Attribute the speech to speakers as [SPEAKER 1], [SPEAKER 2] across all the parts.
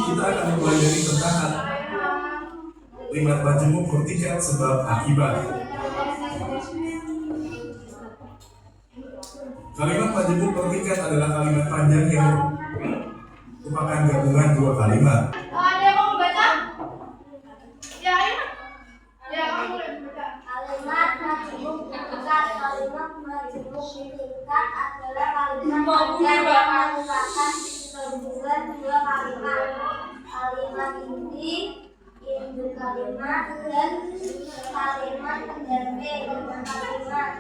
[SPEAKER 1] Kita akan mempelajari tentang kalimat majemuk bertingkat sebab akibat. Kalimat majemuk bertingkat adalah kalimat panjang yang merupakan gabungan dua kalimat.
[SPEAKER 2] Ada yang mau baca? Ya, ayo. Ya, kamu boleh baca.
[SPEAKER 3] Kalimat majemuk bertingkat. Kalimat majemuk bertingkat adalah kalimat panjang yang merupakan gabungan dua kalimat. Kalimat inti, induk kalimat, dan kalimat pendamping kalimat.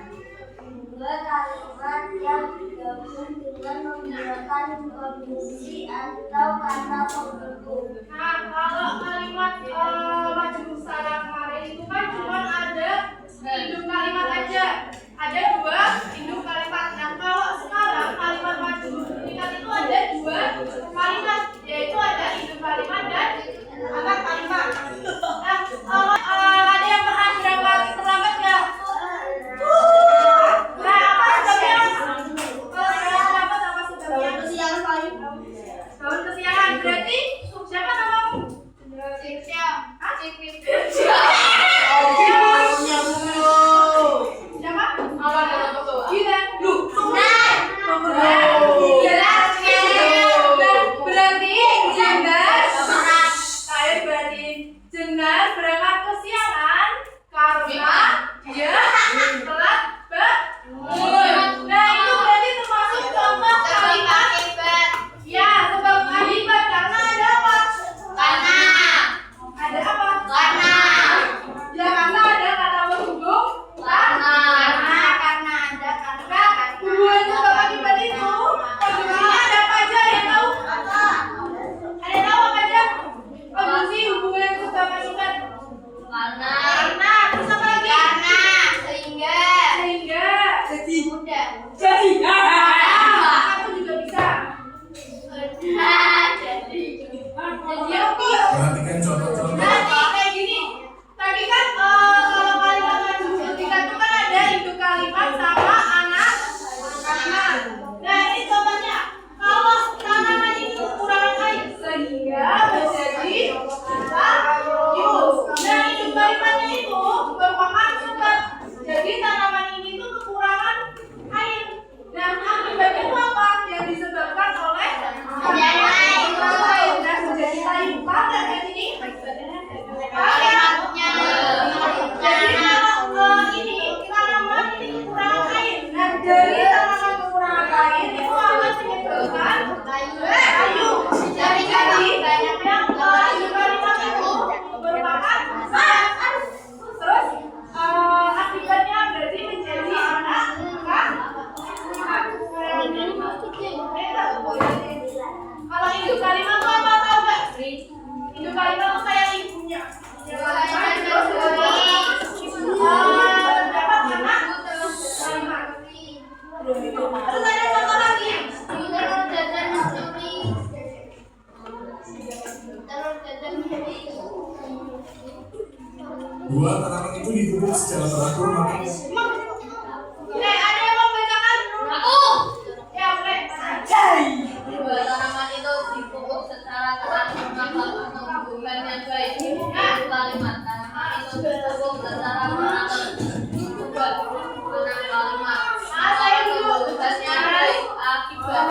[SPEAKER 3] Dua kalimat yang digabung dengan menggunakan kondisi atau kata penghubung.
[SPEAKER 2] Nah, kalau kalimat majemuk secara kemarin itu kan cuma ada induk kalimat aja. Ada dua induk kalimat. Nah, kalau sekarang kalimat majemuk bertingkat itu ada dua kalimat, yaitu ada induk kalimat dan akar kalimat. Nah, kalau ada yang pernah terlambat nggak? Nah, apa sebabnya? Kalau terlambat apa sebabnya? Bangun kesiangan. Berarti siapa namamu? Siap. Siapa? Gila. Berarti Jenggar. Berarti Jenggar berangkat ke induk kalimat tuh kayak ibunya. Dapat mana? Kalimat. Terus ada contoh lagi.
[SPEAKER 1] Dua tanaman itu dipupuk secara teratur maka
[SPEAKER 2] Ada yang mau bacakan? Aku. Ya, boleh.
[SPEAKER 4] Dua tanaman itu dipupuk secara teratur maka tumbuhan yang baik. Kalimat tanaman itu dipupuk secara teratur tumbuhan kalimat.
[SPEAKER 2] Saya dulu.
[SPEAKER 4] Tumbuhannya baik akibat.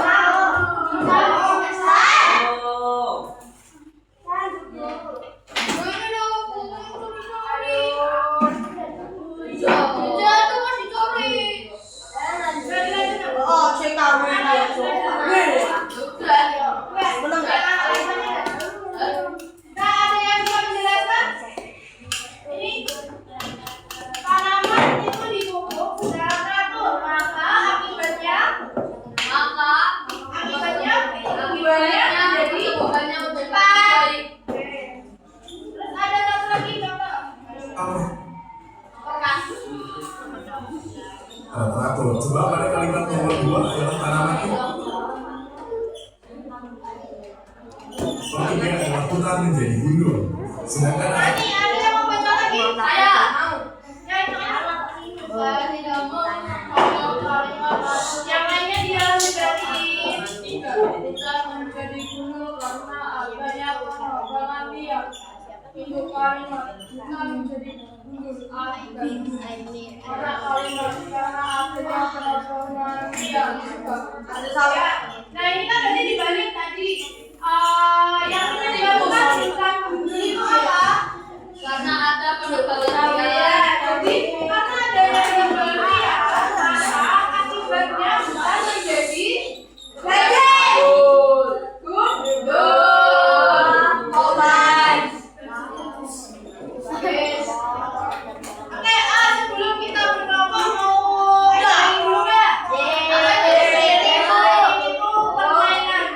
[SPEAKER 1] teratur. Coba pada kalimat nomor 2 adalah tanaman itu. Tiga adalah putar menjadi gundul. Sedangkan
[SPEAKER 2] Ada yang mau baca lagi?
[SPEAKER 4] Saya
[SPEAKER 2] Ya, itu anak. Saya tidak mau kalimat. Yang lainnya dia menjadi
[SPEAKER 4] tidak menjadi gundul karena adanya pengembangan dia. Induk kalimat bukan menjadi gundul karena kalimat karena adanya pengembangan dia juga.
[SPEAKER 2] ada salah. Nah, ini kan tadi dibalik tadi. Yang ini dilakukan bukan gundul itu apa?
[SPEAKER 4] Karena ada pengembangan
[SPEAKER 2] Ya,
[SPEAKER 4] dia.
[SPEAKER 2] jadi karena ada yang dia, maka akibatnya bukan menjadi Oke, sebelum kita berkelompok mau explain dulu nggak? Apa itu permainan?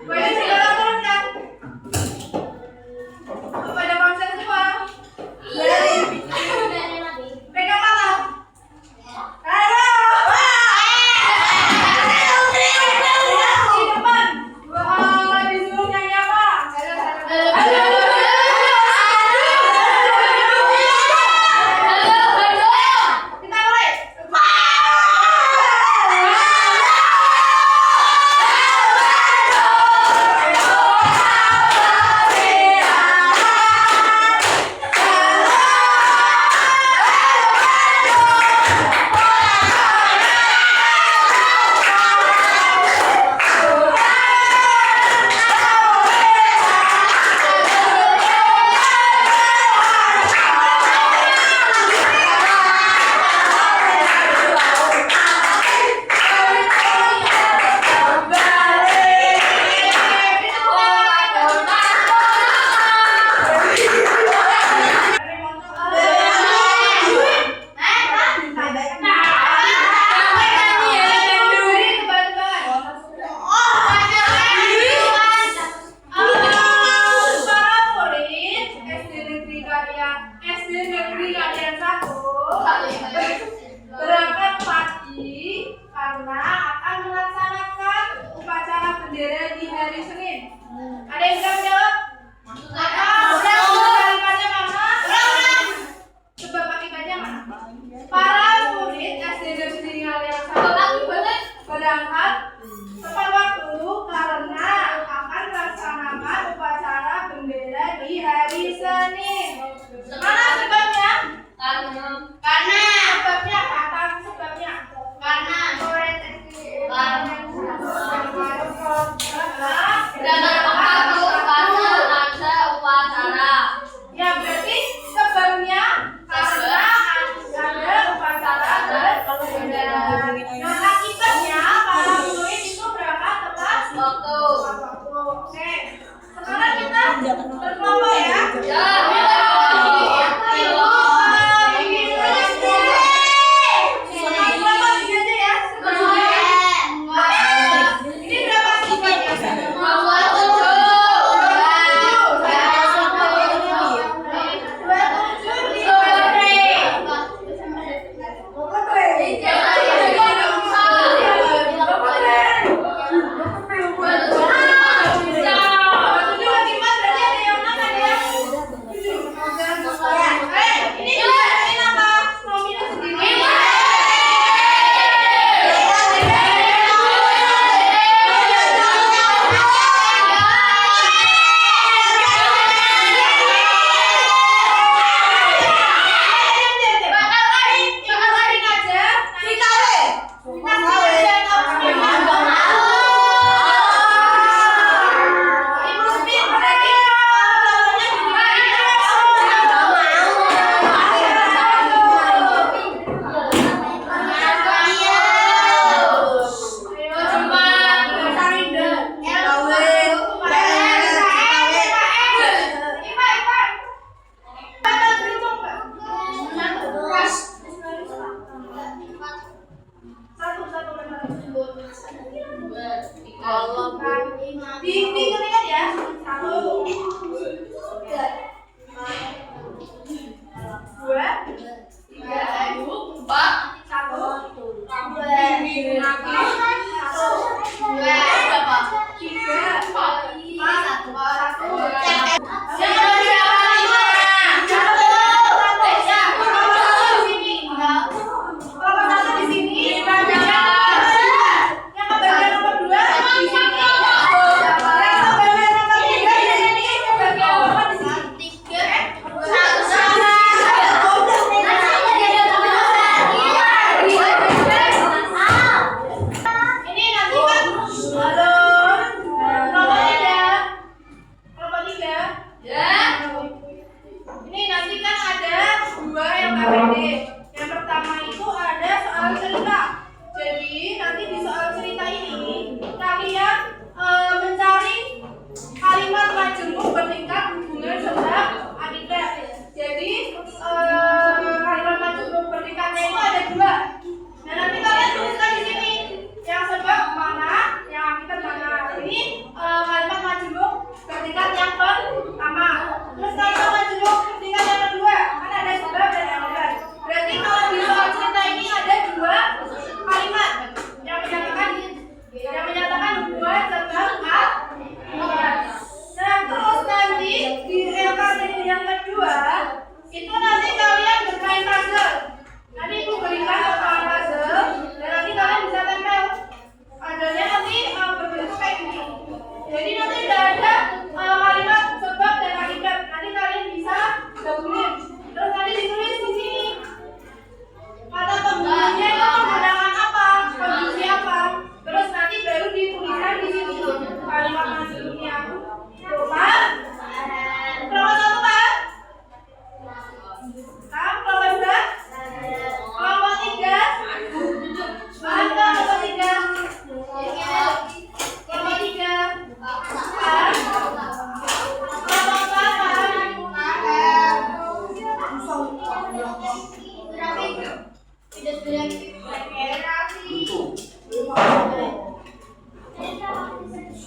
[SPEAKER 2] Boleh segera turunkan. Kepada konsep semua. Pegang mata. Ayo. Di depan. Wah, disuruh nyanyi apa? Kita mulai. SD Negeri Kalian 1 berangkat pagi karena akan melaksanakan upacara bendera di hari Senin. Ada yang bisa menjawab? Kalimatnya mana? Sebab akibatnya mana? Para murid SD Negeri Kalian 1 berangkat tepat waktu karena akan melaksanakan upacara bendera di hari Senin. Mana sebabnya? Karena sebabnya apa? Sebabnya karena ya berarti sebabnya karena ada upacara bendera. Nah akibatnya para murid itu berangkat tepat waktu. Oke, sekarang kita berkelompok ya. Diingat ya. 1, 2, 3, 4, 5, 1.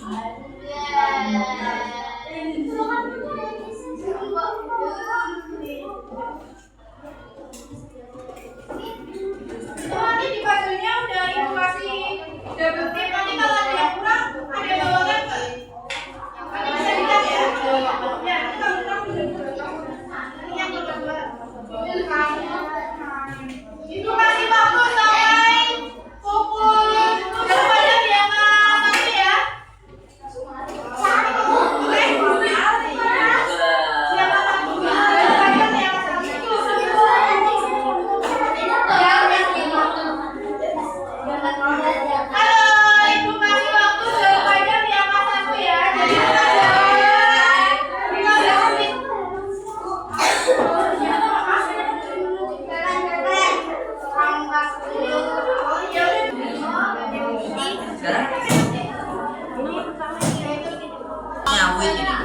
[SPEAKER 2] Nanti di bajunya udah yang kasih double tip. Nanti kalau ada yang kurang, ada yang bawa lagi. Nanti bisa dilihat ya. Ya, nanti kalau kurang bisa dilihat. Ini yang kedua. Itu masih bagus sampai pukul. Jangan banyak yang nanti ya.
[SPEAKER 5] Nyawit ini.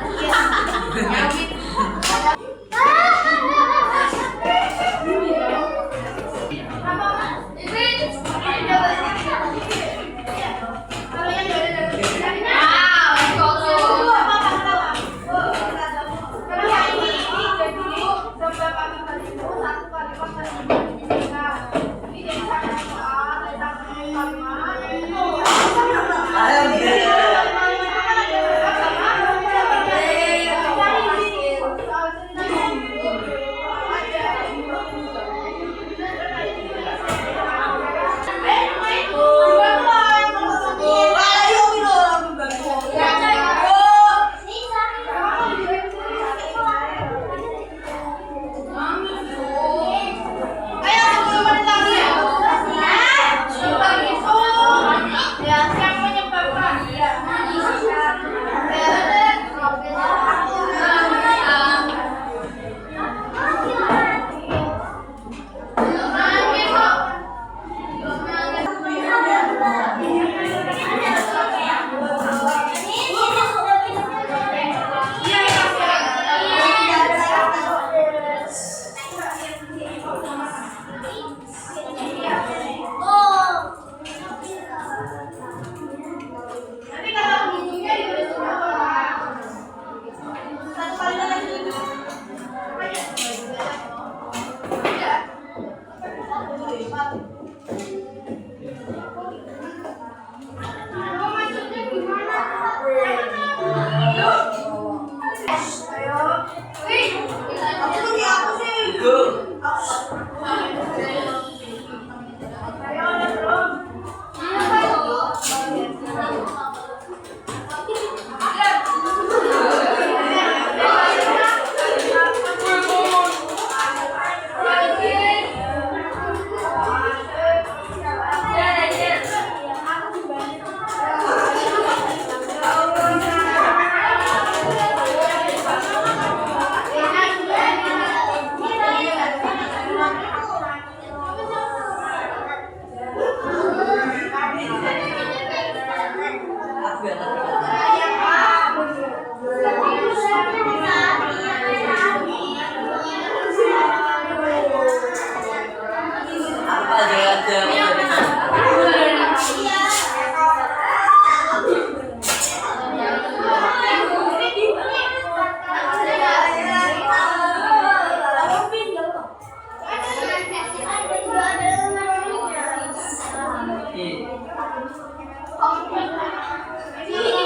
[SPEAKER 3] Ini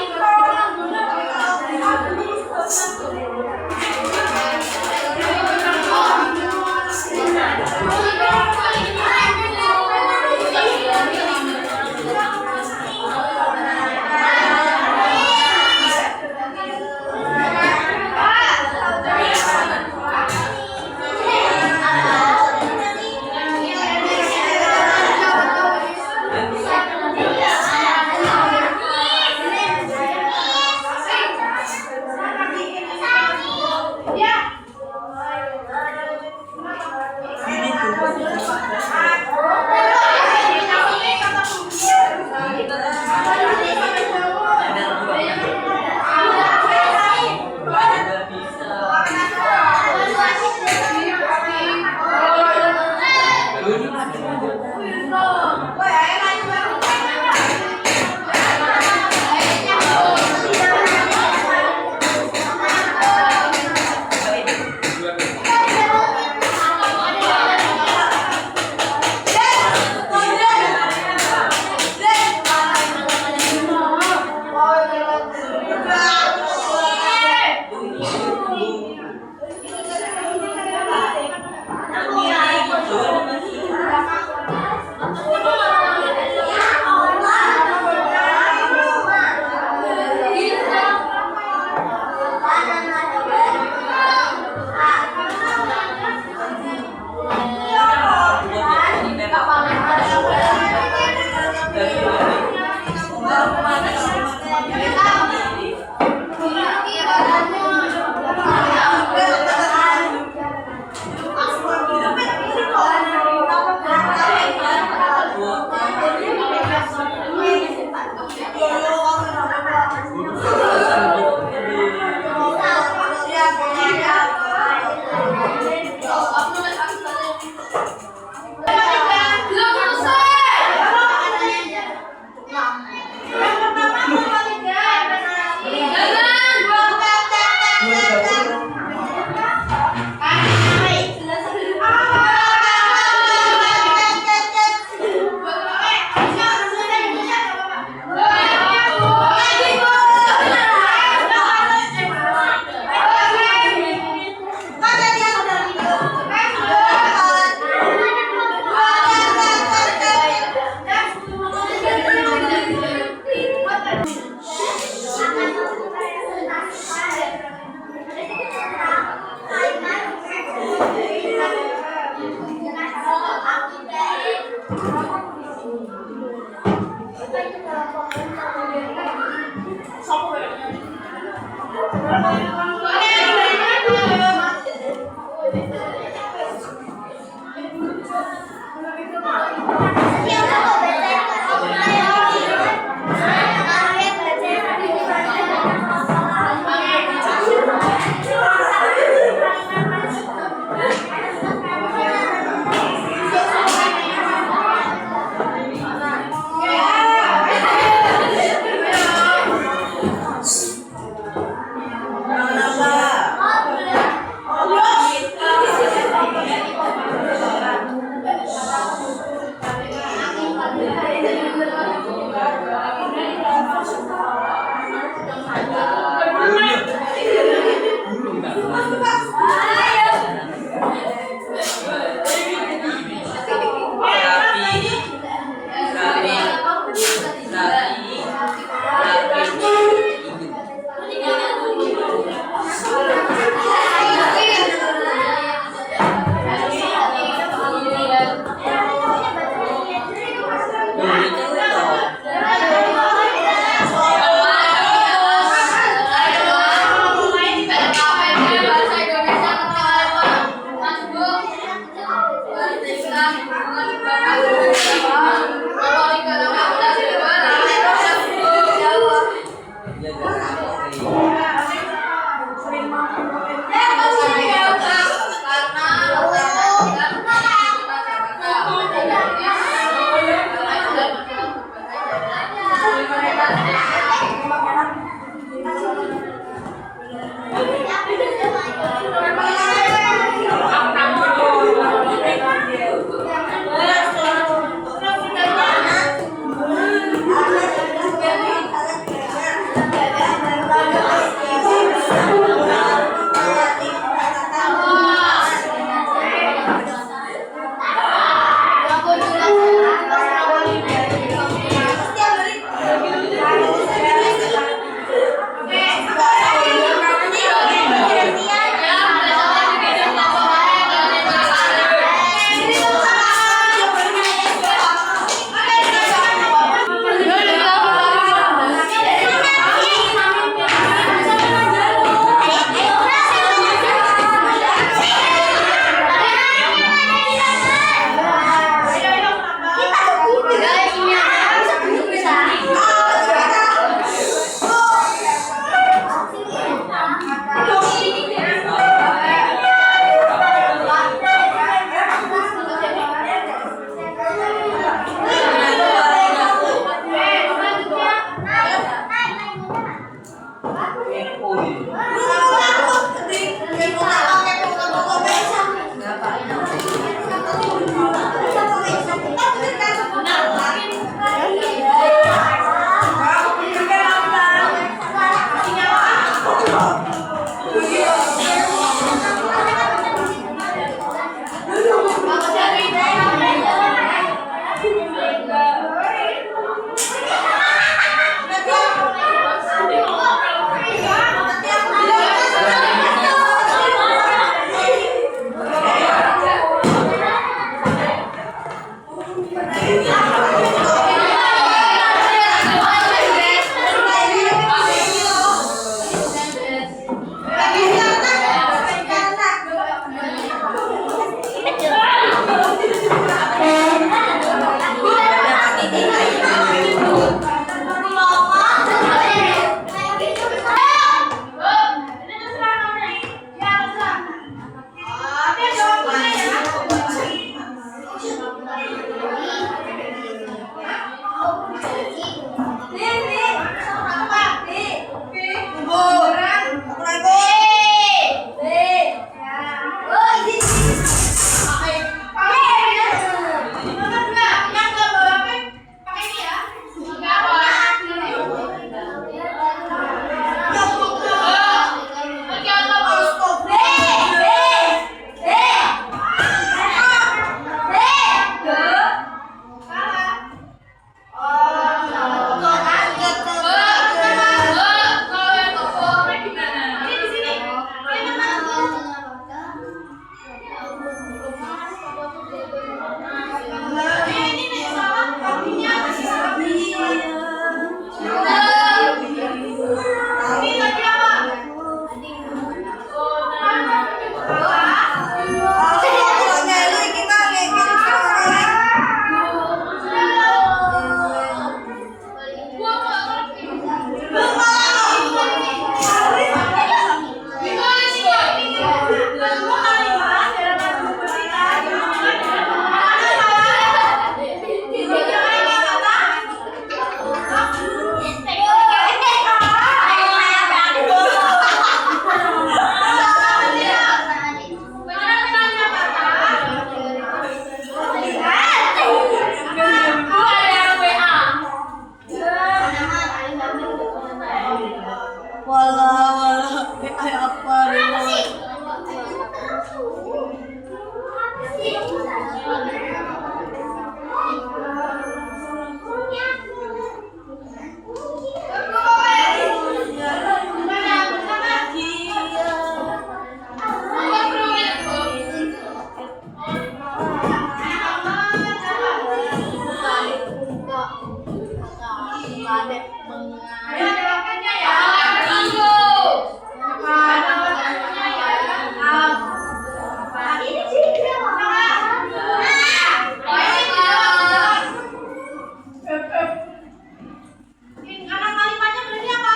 [SPEAKER 2] Anak kalimatnya berarti apa?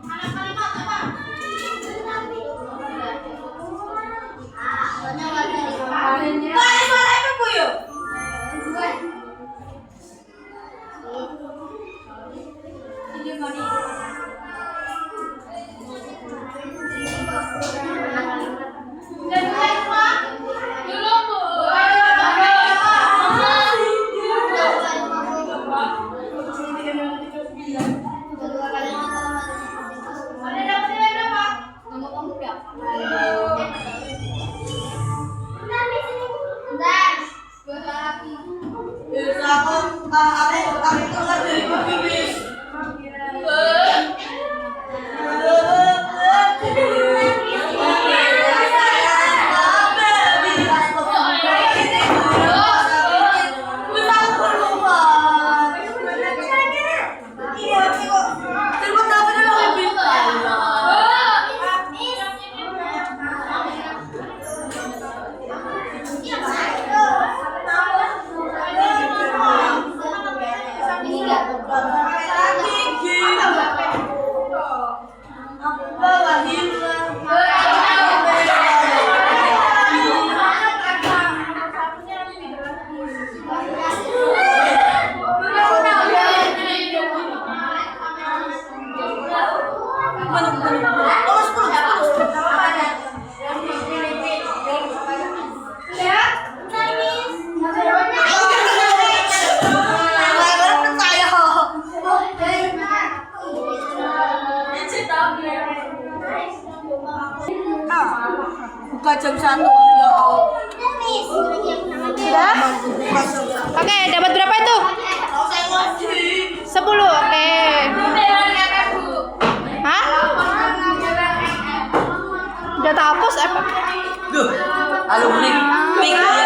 [SPEAKER 2] Anak kalimat apa? Kalimat apa, Bu? Yuk? Dan kalimat belum, Bu. Ada dapat nilai berapa?
[SPEAKER 4] Buka jam 1
[SPEAKER 2] Sudah? Oke, dapat berapa itu? 10, oke. Hah? Udah tak hapus apa?
[SPEAKER 5] Duh, alumni.